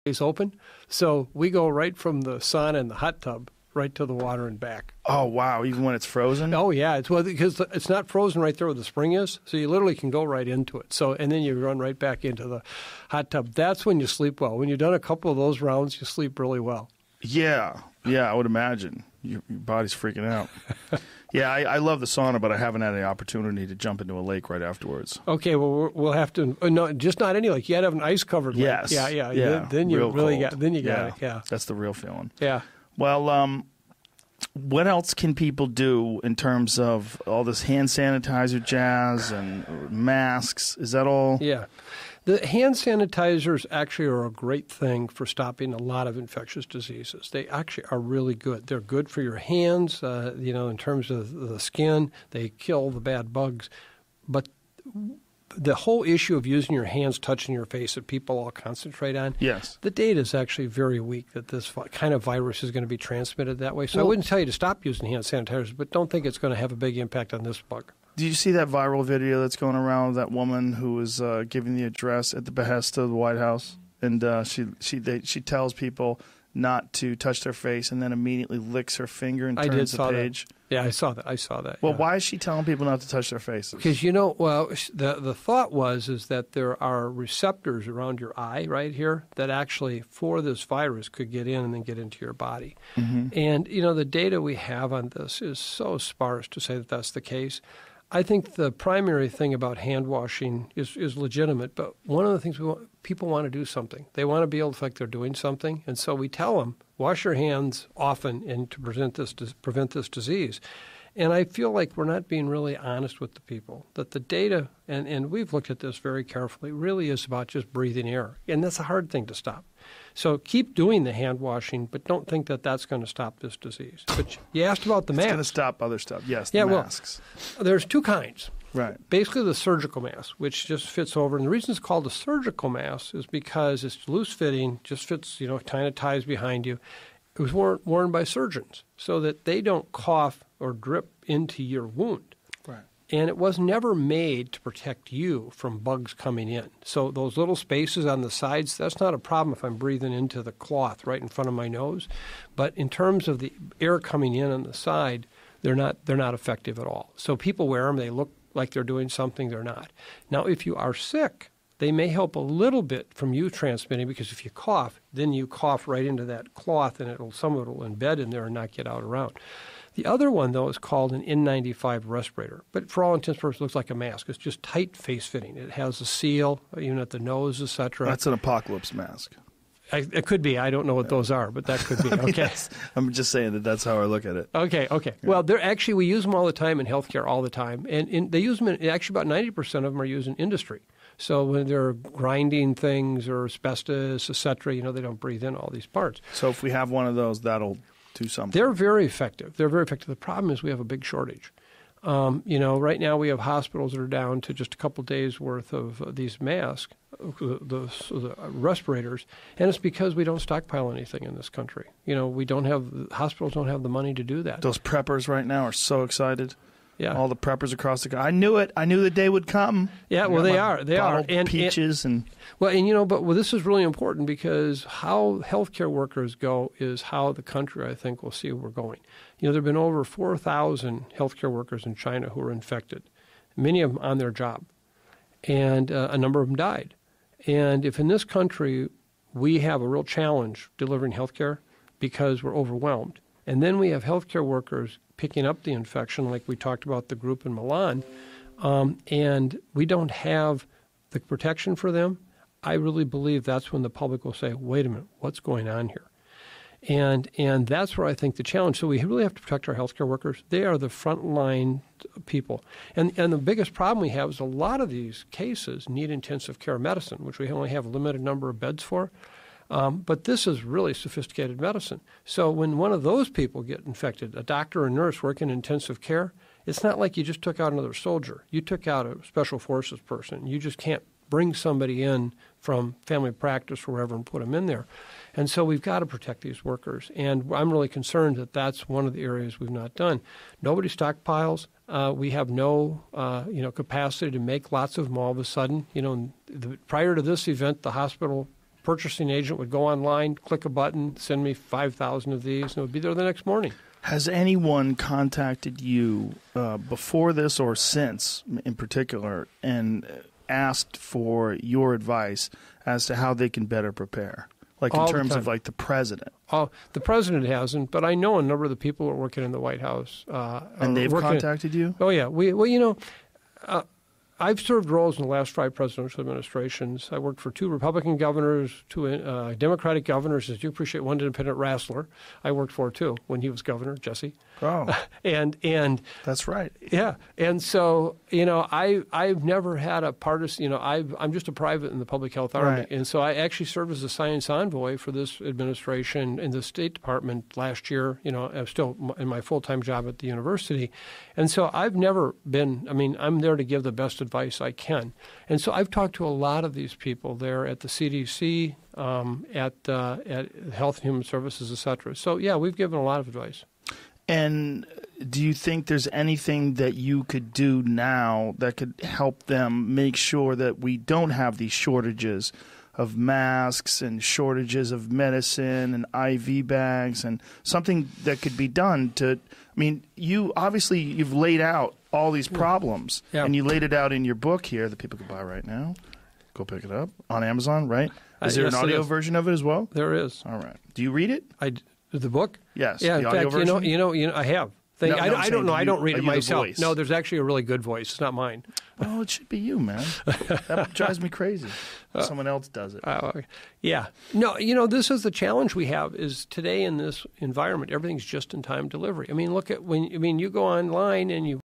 is open. So we go right from the sauna and the hot tub right to the water and back. Oh, wow. Even when it's frozen? Oh, yeah. Because it's not frozen right there where the spring is, so you literally can go right into it. So, and then you run right back into the hot tub. That's when you sleep well. When you've done a couple of those rounds, you sleep really well. Yeah. Yeah, I would imagine. Your body's freaking out. Yeah, I love the sauna, but I haven't had any opportunity to jump into a lake right afterwards. Okay, well, we'll have to, no, just not any lake. You got to have an ice-covered lake. Yes. Yeah. Then you really got it. Yeah. That's the real feeling. Yeah. Well, what else can people do in terms of all this hand sanitizer jazz and masks? Is that all? Yeah. The hand sanitizers actually are a great thing for stopping a lot of infectious diseases. They actually are really good. They're good for your hands, in terms of the skin. They kill the bad bugs. But the whole issue of using your hands touching your face that people all concentrate on, yes, the data is actually very weak that this kind of virus is going to be transmitted that way. So I wouldn't tell you to stop using hand sanitizers, but don't think it's going to have a big impact on this bug. Do you see that viral video that's going around of that woman who was giving the address at the behest of the White House? And she tells people not to touch their face and then immediately licks her finger and turns the page. That. Yeah, I saw that. Well, why is she telling people not to touch their faces? Because, the thought is that there are receptors around your eye right here that actually, for this virus, could get in and then get into your body. Mm-hmm. And, the data we have on this is so sparse to say that that's the case. I think the primary thing about hand washing is legitimate, but one of the things people want to do something. They want to be able to feel like they're doing something, and so we tell them, wash your hands often and to prevent this disease. And I feel like we're not being really honest with the people, that the data, and we've looked at this very carefully, really is about just breathing air, and that's a hard thing to stop. So keep doing the hand washing, but don't think that that's going to stop this disease. But you asked about the mask. It's going to stop other stuff. Yes, the masks. Well, there's two kinds. Right. Basically the surgical mask, which just fits over. And the reason it's called a surgical mask is because it's loose-fitting, just fits, kind of ties behind you. It was worn by surgeons so that they don't cough or drip into your wound. Right. And it was never made to protect you from bugs coming in. So those little spaces on the sides, that's not a problem if I'm breathing into the cloth right in front of my nose. But in terms of the air coming in on the side, they're not effective at all. So people wear them. They look like they're doing something. They're not. Now, if you are sick, they may help a little bit from you transmitting, because if you cough, then you cough right into that cloth, and some of it will embed in there and not get out around. The other one, though, is called an N95 respirator. But for all intents and purposes, it looks like a mask. It's just tight face-fitting. It has a seal, even at the nose, et cetera. That's an apocalypse mask. It could be. I don't know what those are, but that could be. Okay. Yes. I'm just saying that's how I look at it. Okay. Yeah. Well, we use them all the time in healthcare all the time. And they use them actually about 90% of them are used in industry. So when they're grinding things or asbestos, et cetera, they don't breathe in all these parts. So if we have one of those, that'll do something. They're very effective. The problem is we have a big shortage. Right now we have hospitals that are down to just a couple days worth of these masks, the respirators, and it's because we don't stockpile anything in this country. Hospitals don't have the money to do that. Those preppers right now are so excited. Yeah. All the preppers across the country. I knew it. I knew the day would come. Yeah, well, they are. They are. And peaches and this is really important, because how healthcare workers go is how the country, I think, will see where we're going. There have been over 4,000 healthcare workers in China who were infected, many of them on their job, and a number of them died. And if in this country we have a real challenge delivering healthcare because we're overwhelmed, and then we have healthcare workers picking up the infection, like we talked about the group in Milan, and we don't have the protection for them, I really believe that's when the public will say, wait a minute, what's going on here? And that's where I think the challenge. So we really have to protect our healthcare workers. They are the frontline people. And the biggest problem we have is a lot of these cases need intensive care medicine, which we only have a limited number of beds for. But this is really sophisticated medicine. So when one of those people get infected, a doctor or nurse working in intensive care, it's not like you just took out another soldier. You took out a special forces person. You just can't bring somebody in from family practice or wherever and put them in there. And so we've got to protect these workers. And I'm really concerned that that's one of the areas we've not done. Nobody stockpiles. We have no, capacity to make lots of them all of a sudden. Prior to this event, the hospital purchasing agent would go online, click a button, send me 5,000 of these, and it would be there the next morning. Has anyone contacted you before this or since, in particular, and asked for your advice as to how they can better prepare? Like in terms of like the president? Oh, the president hasn't, but I know a number of the people who are working in the White House. And they've contacted you? Oh, yeah. I've served roles in the last 5 presidential administrations. I worked for 2 Republican governors, 2 Democratic governors, as you appreciate, 1 independent wrestler I worked for, too, when he was governor, Jesse. Oh. And that's right. Yeah. And so, I've never had a partisan, I'm just a private in the Public Health Army. Right. And so I actually served as a science envoy for this administration in the State Department last year. I'm still in my full-time job at the university. And so I've never been, I'm there to give the best advice I can. And so I've talked to a lot of these people there at the CDC, at Health and Human Services, et cetera. So, yeah, we've given a lot of advice. And do you think there's anything that you could do now that could help them make sure that we don't have these shortages of masks and shortages of medicine and IV bags, and something that could be done to, you've laid out all these problems, and you laid it out in your book here that people can buy right now. Go pick it up on Amazon, right? Is there an audio version of it as well? There is. All right. Do you read it? The book? Yes. Yeah, the in fact, version? I have. I don't know. I don't read it myself. No, there's actually a really good voice. It's not mine. Well, it should be you, man. That drives me crazy. Someone else does it. Yeah. No, this is the challenge we have is today in this environment, everything's just-in-time delivery. Look at you go online and you